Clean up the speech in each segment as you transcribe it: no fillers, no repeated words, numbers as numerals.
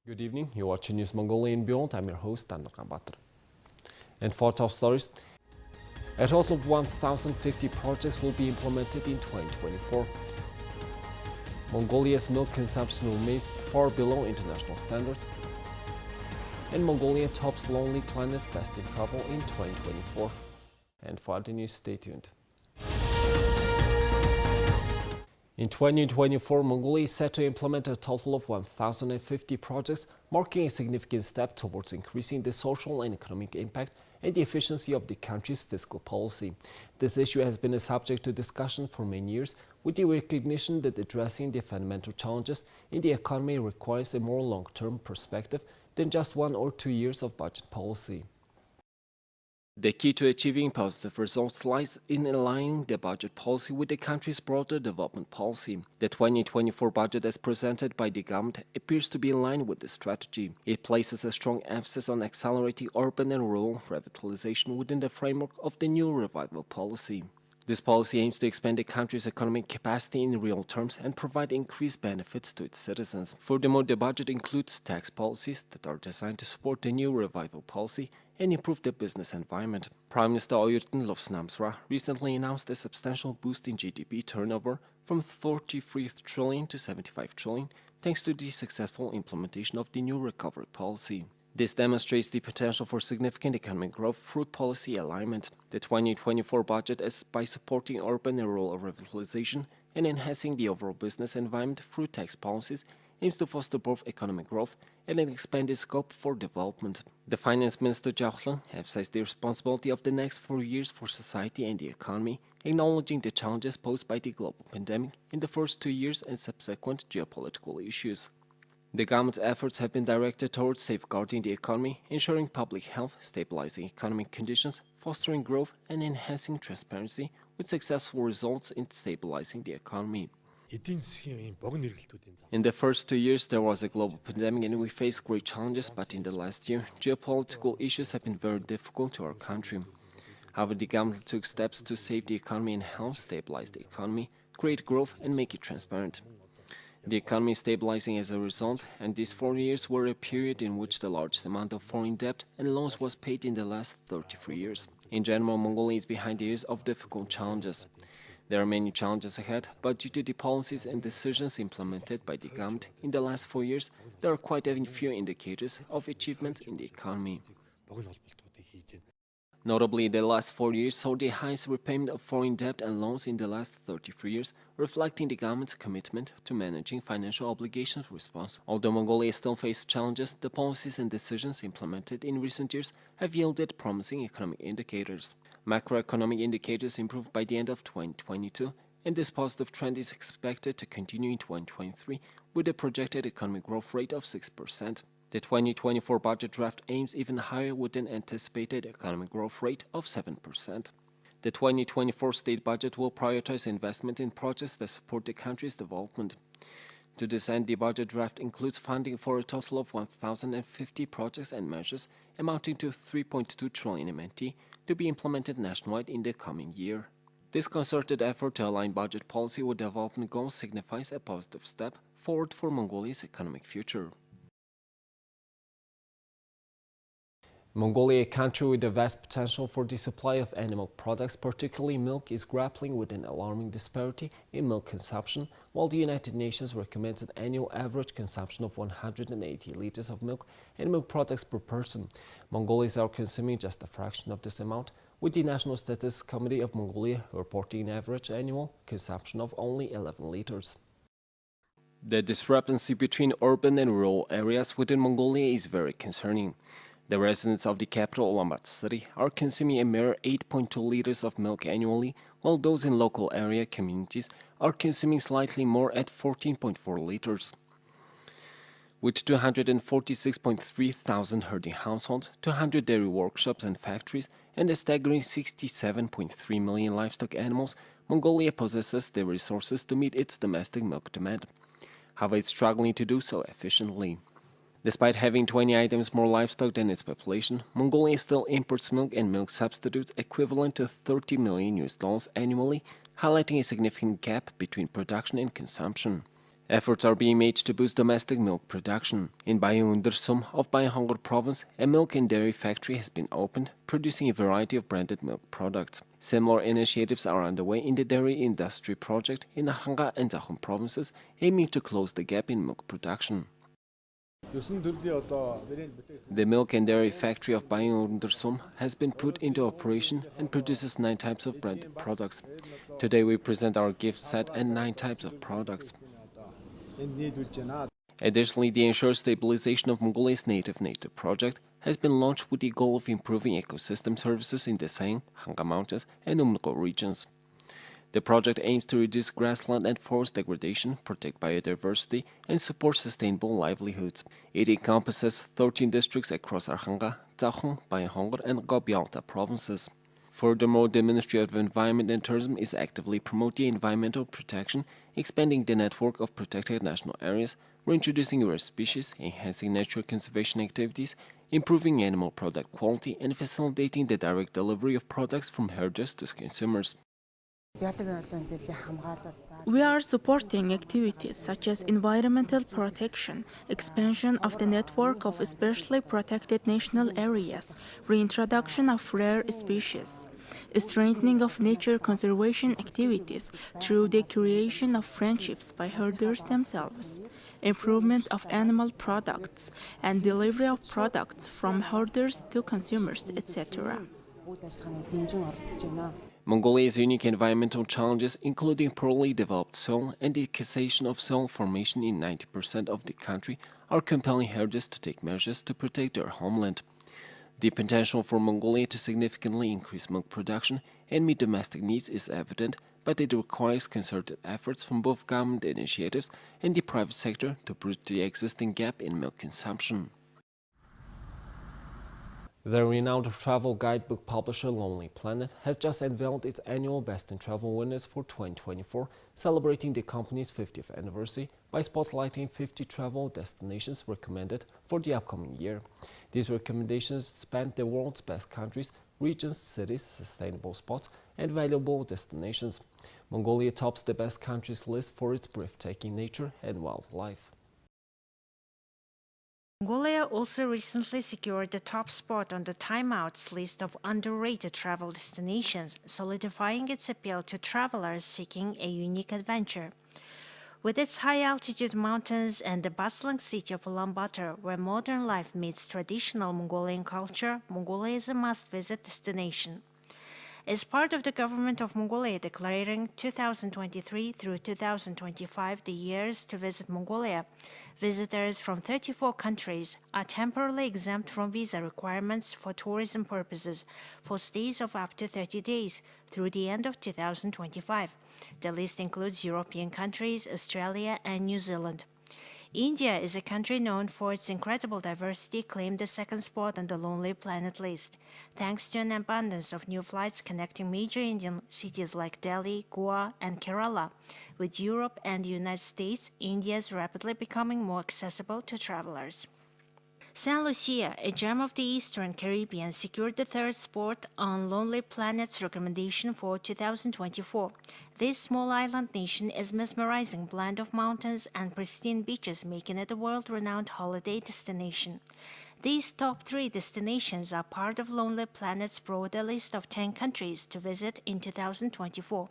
Good evening, you're watching News Mongolia and Beyond. I'm your host, Tanur Kambatar. And for top stories, a total of 1,050 projects will be implemented in 2024. Mongolia's milk consumption remains far below international standards. And Mongolia tops Lonely Planet's best in travel in 2024. And for other news, stay tuned. In 2024, Mongolia is set to implement a total of 1,050 projects, marking a significant step towards increasing the social and economic impact and the efficiency of the country's fiscal policy. This issue has been a subject to discussion for many years, with the recognition that addressing the fundamental challenges in the economy requires a more long-term perspective than just 1 or 2 years of budget policy. The key to achieving positive results lies in aligning the budget policy with the country's broader development policy. The 2024 budget as presented by the government appears to be in line with this strategy. It places a strong emphasis on accelerating urban and rural revitalization within the framework of the new revival policy. This policy aims to expand the country's economic capacity in real terms and provide increased benefits to its citizens. Furthermore, the budget includes tax policies that are designed to support the new revival policy and improve the business environment. Prime Minister Oyurtun Lofsnamsra recently announced a substantial boost in GDP turnover from 33 trillion to 75 trillion, thanks to the successful implementation of the new recovery policy. This demonstrates the potential for significant economic growth through policy alignment. The 2024 budget is by supporting urban and rural revitalization and enhancing the overall business environment through tax policies, aims to foster both economic growth and an expanded scope for development. The Finance Minister Jauchlan emphasized the responsibility of the next 4 years for society and the economy, acknowledging the challenges posed by the global pandemic in the first 2 years and subsequent geopolitical issues. The government's efforts have been directed towards safeguarding the economy, ensuring public health, stabilizing economic conditions, fostering growth, and enhancing transparency, with successful results in stabilizing the economy. In the first 2 years, there was a global pandemic and we faced great challenges, but in the last year, geopolitical issues have been very difficult to our country. However, the government took steps to save the economy and help stabilize the economy, create growth, and make it transparent. The economy is stabilizing as a result, and these 4 years were a period in which the largest amount of foreign debt and loans was paid in the last 33 years. In general, Mongolia is behind the years of difficult challenges. There are many challenges ahead, but due to the policies and decisions implemented by the government in the last 4 years, there are quite a few indicators of achievements in the economy. Notably, the last 4 years saw the highest repayment of foreign debt and loans in the last 33 years, reflecting the government's commitment to managing financial obligations responsibly. Although Mongolia still faces challenges, the policies and decisions implemented in recent years have yielded promising economic indicators. Macroeconomic indicators improved by the end of 2022, and this positive trend is expected to continue in 2023 with a projected economic growth rate of 6%. The 2024 budget draft aims even higher with an anticipated economic growth rate of 7%. The 2024 state budget will prioritize investment in projects that support the country's development. To this end, the budget draft includes funding for a total of 1,050 projects and measures amounting to 3.2 trillion MNT to be implemented nationwide in the coming year. This concerted effort to align budget policy with development goals signifies a positive step forward for Mongolia's economic future. Mongolia, a country with a vast potential for the supply of animal products, particularly milk, is grappling with an alarming disparity in milk consumption, while the United Nations recommends an annual average consumption of 180 liters of milk and milk products per person. Mongolians are consuming just a fraction of this amount, with the National Statistics Committee of Mongolia reporting an average annual consumption of only 11 liters. The discrepancy between urban and rural areas within Mongolia is very concerning. The residents of the capital Ulaanbaatar city are consuming a mere 8.2 liters of milk annually, while those in local area communities are consuming slightly more at 14.4 liters. With 246.3 thousand herding households, 200 dairy workshops and factories, and a staggering 67.3 million livestock animals, Mongolia possesses the resources to meet its domestic milk demand. However, it's struggling to do so efficiently. Despite having 20 items more livestock than its population, Mongolia still imports milk and milk substitutes equivalent to $30 million annually, highlighting a significant gap between production and consumption. Efforts are being made to boost domestic milk production. In Bayondersum of Bayonhongor province, a milk and dairy factory has been opened, producing a variety of branded milk products. Similar initiatives are underway in the dairy industry project in Arhanga and Zahum provinces, aiming to close the gap in milk production. The milk and dairy factory of Bayondersum has been put into operation and produces 9 types of branded products. Today we present our gift set and 9 types of products. Additionally, the Ensure Stabilization of Mongolia's Native project has been launched with the goal of improving ecosystem services in the Sang, Hanga Mountains, and Umngo regions. The project aims to reduce grassland and forest degradation, protect biodiversity, and support sustainable livelihoods. It encompasses 13 districts across Arhanga, Zahum, Bayonhongor, and Gobyalta provinces. Furthermore, the Ministry of Environment and Tourism is actively promoting environmental protection, expanding the network of protected national areas, reintroducing rare species, enhancing nature conservation activities, improving animal product quality, and facilitating the direct delivery of products from herders to consumers. We are supporting activities such as environmental protection, expansion of the network of especially protected national areas, reintroduction of rare species, strengthening of nature conservation activities through the creation of friendships by herders themselves, improvement of animal products, and delivery of products from herders to consumers, etc. Mongolia's unique environmental challenges, including poorly developed soil and the cessation of soil formation in 90% of the country, are compelling herders to take measures to protect their homeland. The potential for Mongolia to significantly increase milk production and meet domestic needs is evident, but it requires concerted efforts from both government initiatives and the private sector to bridge the existing gap in milk consumption. The renowned travel guidebook publisher Lonely Planet has just unveiled its annual Best in Travel winners for 2024, celebrating the company's 50th anniversary by spotlighting 50 travel destinations recommended for the upcoming year. These recommendations span the world's best countries, regions, cities, sustainable spots, and valuable destinations. Mongolia tops the best countries list for its breathtaking nature and wildlife. Mongolia also recently secured the top spot on the Time Out's list of underrated travel destinations, solidifying its appeal to travelers seeking a unique adventure. With its high-altitude mountains and the bustling city of Ulaanbaatar, where modern life meets traditional Mongolian culture, Mongolia is a must-visit destination. As part of the government of Mongolia declaring 2023 through 2025 the years to visit Mongolia, visitors from 34 countries are temporarily exempt from visa requirements for tourism purposes for stays of up to 30 days through the end of 2025. The list includes European countries, Australia, and New Zealand. India is a country known for its incredible diversity, claimed the second spot on the Lonely Planet list, thanks to an abundance of new flights connecting major Indian cities like Delhi, Goa, and Kerala. With Europe and the United States, India is rapidly becoming more accessible to travelers. Saint Lucia, a gem of the Eastern Caribbean, secured the third spot on Lonely Planet's recommendation for 2024. This small island nation is a mesmerizing blend of mountains and pristine beaches, making it a world-renowned holiday destination. These top 3 destinations are part of Lonely Planet's broader list of 10 countries to visit in 2024.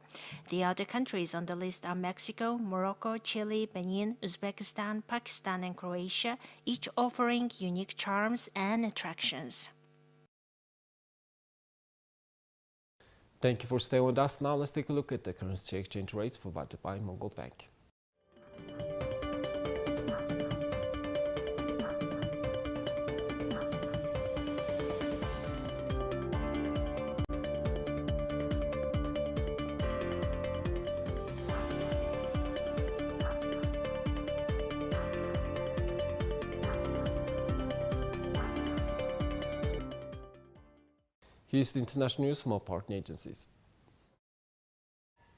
The other countries on the list are Mexico, Morocco, Chile, Benin, Uzbekistan, Pakistan, and Croatia, each offering unique charms and attractions. Thank you for staying with us. Now let's take a look at the currency exchange rates provided by Mongol Bank. Here's the international news from our partner agencies.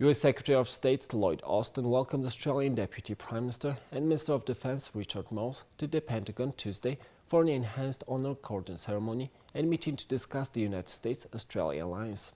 U.S. Secretary of State Lloyd Austin welcomed Australian Deputy Prime Minister and Minister of Defense Richard Marles to the Pentagon Tuesday for an enhanced honor cordon ceremony and meeting to discuss the United States-Australia alliance.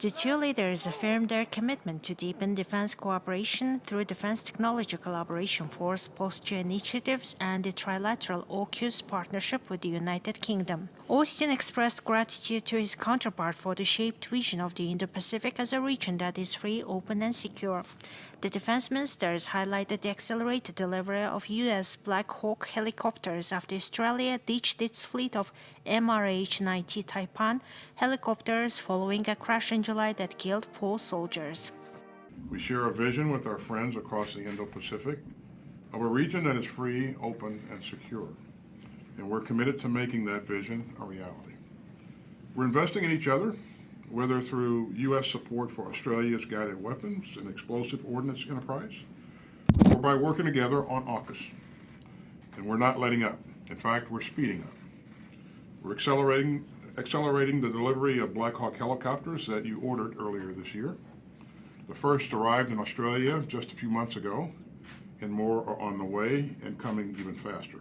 The two leaders affirmed their commitment to deepen defense cooperation through Defense Technology Collaboration Force posture initiatives and the trilateral AUKUS partnership with the United Kingdom. Austin expressed gratitude to his counterpart for the shaped vision of the Indo-Pacific as a region that is free, open, and secure. The defense ministers highlighted the accelerated delivery of U.S. Black Hawk helicopters after Australia ditched its fleet of MRH-90 Taipan helicopters following a crash in July that killed 4 soldiers. We share a vision with our friends across the Indo-Pacific of a region that is free, open, and secure. And we're committed to making that vision a reality. We're investing in each other, whether through U.S. support for Australia's guided weapons and explosive ordnance enterprise, or by working together on AUKUS. And we're not letting up. In fact, we're speeding up. We're accelerating the delivery of Black Hawk helicopters that you ordered earlier this year. The first arrived in Australia just a few months ago, and more are on the way and coming even faster.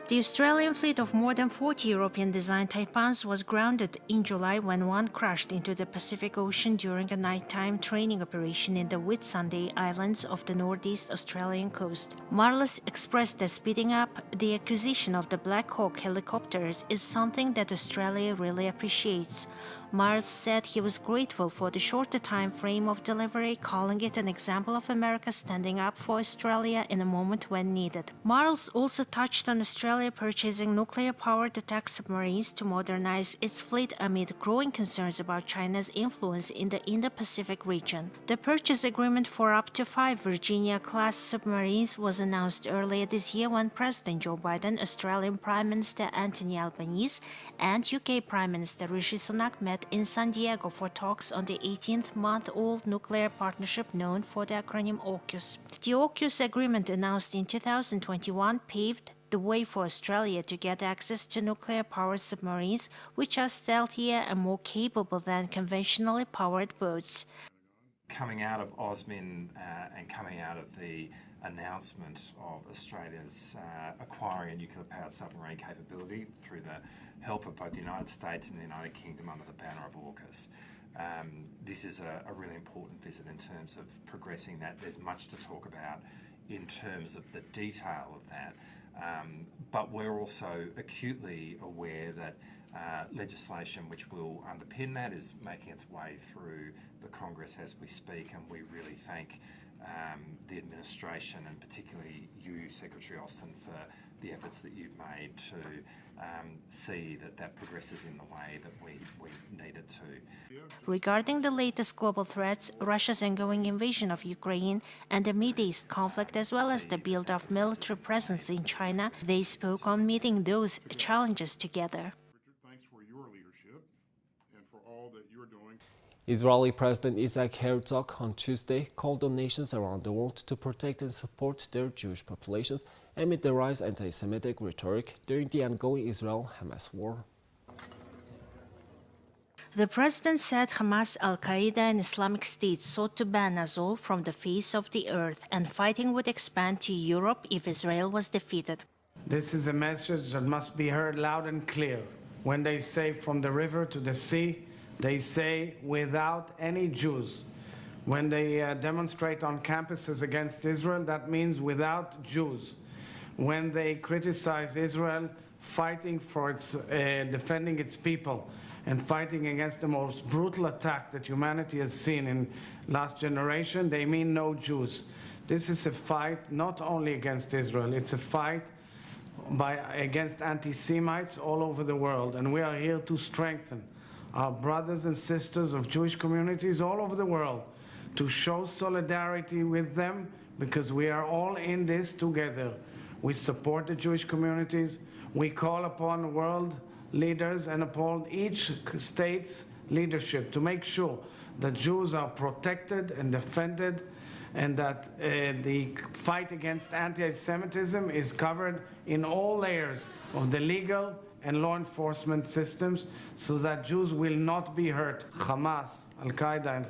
The Australian fleet of more than 40 European-designed Taipans was grounded in July when one crashed into the Pacific Ocean during a nighttime training operation in the Whitsunday Islands off the northeast Australian coast. Marles expressed that speeding up the acquisition of the Black Hawk helicopters is something that Australia really appreciates. Marles said he was grateful for the shorter time frame of delivery, calling it an example of America standing up for Australia in a moment when needed. Marles also touched on Australia purchasing nuclear-powered attack submarines to modernize its fleet amid growing concerns about China's influence in the Indo-Pacific region. The purchase agreement for up to 5 Virginia-class submarines was announced earlier this year when President Joe Biden, Australian Prime Minister Anthony Albanese, and UK Prime Minister Rishi Sunak met in San Diego for talks on the 18-month-old nuclear partnership known for the acronym AUKUS. The AUKUS agreement announced in 2021 paved the way for Australia to get access to nuclear-powered submarines, which are stealthier and more capable than conventionally powered boats. Coming out of OSMIN and coming out of the announcement of Australia's acquiring a nuclear-powered submarine capability through the help of both the United States and the United Kingdom under the banner of AUKUS. This is a really important visit in terms of progressing that. There's much to talk about in terms of the detail of that, but we're also acutely aware that legislation which will underpin that is making its way through the Congress as we speak, and we really thank the administration and particularly you, Secretary Austin, for the efforts that you've made to see that progresses in the way that we need it to. Regarding the latest global threats, Russia's ongoing invasion of Ukraine and the Middle East conflict, as well as the build of military presence in China, they spoke on meeting those challenges together. Thanks for your leadership and for all that you're doing. Israeli President Isaac Herzog on Tuesday called on nations around the world to protect and support their Jewish populations amid the rise of anti-Semitic rhetoric during the ongoing Israel-Hamas war. The president said Hamas, Al-Qaeda, and Islamic State sought to ban us all from the face of the earth, and fighting would expand to Europe if Israel was defeated. This is a message that must be heard loud and clear. When they say from the river to the sea, they say without any Jews. When they demonstrate on campuses against Israel, that means without Jews. When they criticize Israel fighting for its, defending its people and fighting against the most brutal attack that humanity has seen in last generation, they mean no Jews. This is a fight not only against Israel, it's a fight against anti-Semites all over the world, and we are here to strengthen our brothers and sisters of Jewish communities all over the world, to show solidarity with them, because we are all in this together. We support the Jewish communities. We call upon world leaders and upon each state's leadership to make sure that Jews are protected and defended, and that the fight against anti-Semitism is covered in all layers of the legal and law enforcement systems, so that Jews will not be hurt. Hamas, Al-Qaeda,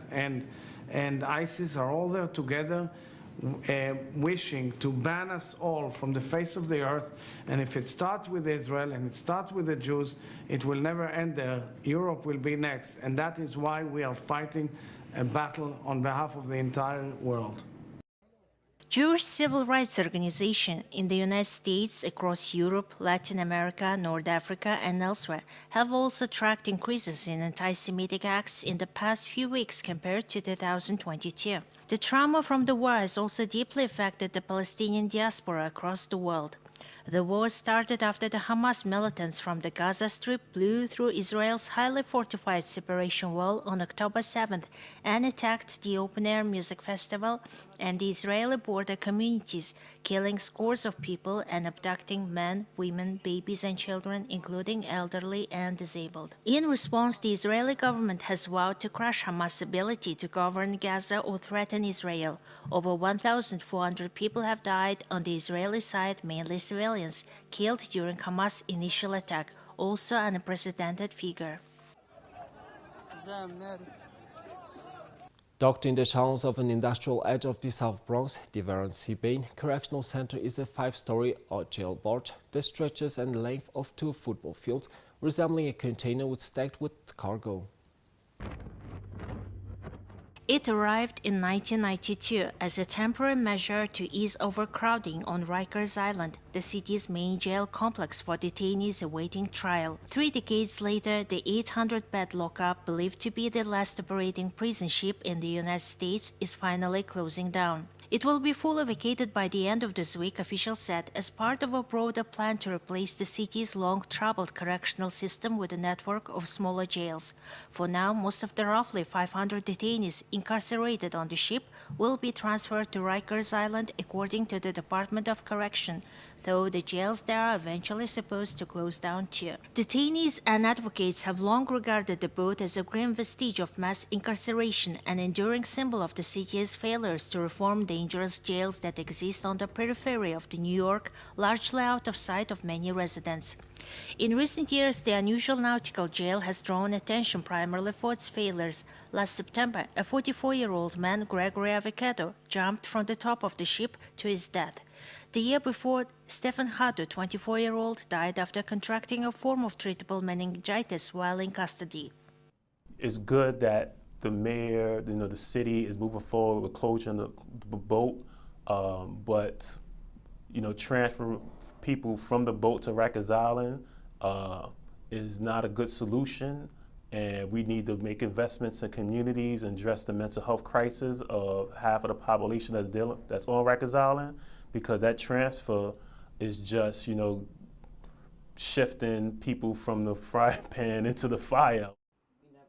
and ISIS are all there together wishing to ban us all from the face of the earth. And if it starts with Israel and it starts with the Jews, it will never end there. Europe will be next. And that is why we are fighting a battle on behalf of the entire world. Jewish civil rights organizations in the United States, across Europe, Latin America, North Africa, and elsewhere have also tracked increases in anti-Semitic acts in the past few weeks compared to 2022. The trauma from the war has also deeply affected the Palestinian diaspora across the world. The war started after the Hamas militants from the Gaza Strip blew through Israel's highly fortified separation wall on October 7th and attacked the open-air music festival and the Israeli border communities, killing scores of people and abducting men, women, babies, and children, including elderly and disabled. In response, the Israeli government has vowed to crush Hamas' ability to govern Gaza or threaten Israel. Over 1,400 people have died on the Israeli side, mainly civilians, killed during Hamas' initial attack, also an unprecedented figure. Docked in the shallows of an industrial edge of the South Bronx, the Veron Seabain Correctional Center is a 5-story jail barge that stretches in the length of 2 football fields, resembling a container stacked with cargo. It arrived in 1992 as a temporary measure to ease overcrowding on Rikers Island, the city's main jail complex for detainees awaiting trial. 3 decades later, the 800-bed lockup, believed to be the last operating prison ship in the United States, is finally closing down. It will be fully vacated by the end of this week, officials said, as part of a broader plan to replace the city's long-troubled correctional system with a network of smaller jails. For now, most of the roughly 500 detainees incarcerated on the ship will be transferred to Rikers Island, according to the Department of Correction, though the jails there are eventually supposed to close down too. Detainees and advocates have long regarded the boat as a grim vestige of mass incarceration, an enduring symbol of the city's failures to reform dangerous jails that exist on the periphery of the New York, largely out of sight of many residents. In recent years, the unusual nautical jail has drawn attention primarily for its failures. Last September, a 44-year-old man, Gregory Avocado, jumped from the top of the ship to his death. The year before, Stephen Hadu, 24-year-old, died after contracting a form of treatable meningitis while in custody. It's good that the mayor, the city is moving forward with closing the boat, but transferring people from the boat to Rikers Island is not a good solution, and we need to make investments in communities and address the mental health crisis of half of the population that's on Rikers Island, because that transfer is just, shifting people from the frying pan into the fire.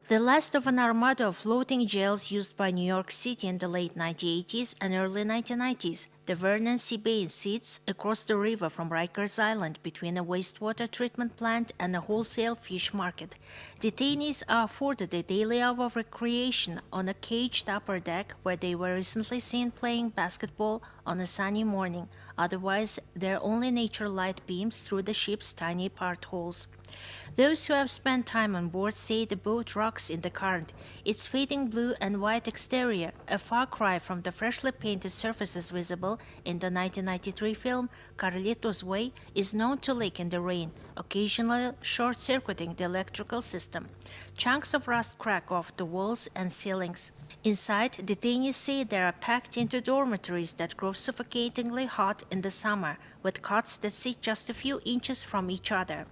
The last of an armada of floating jails used by New York City in the late 1980s and early 1990s, the Vernon Seabain sits across the river from Rikers Island between a wastewater treatment plant and a wholesale fish market. Detainees are afforded a daily hour of recreation on a caged upper deck where they were recently seen playing basketball on a sunny morning. Otherwise, their only nature light beams through the ship's tiny portholes. Those who have spent time on board say the boat rocks in the current. Its fading blue and white exterior, a far cry from the freshly painted surfaces visible in the 1993 film Carlito's Way, is known to leak in the rain, occasionally short-circuiting the electrical system. Chunks of rust crack off the walls and ceilings. Inside, detainees say they are packed into dormitories that grow suffocatingly hot in the summer, with cots that sit just a few inches from each other.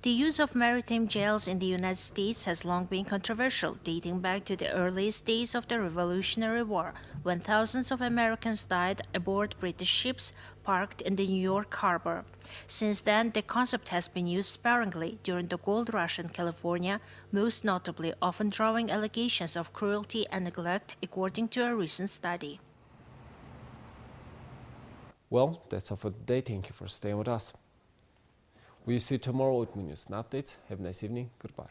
The use of maritime jails in the United States has long been controversial, dating back to the earliest days of the Revolutionary War, when thousands of Americans died aboard British ships parked in the New York harbor. Since then, the concept has been used sparingly during the gold rush in California, most notably often drawing allegations of cruelty and neglect, according to a recent study. Well, that's all for today. Thank you for staying with us. We'll see you tomorrow with more news and updates. Have a nice evening. Goodbye.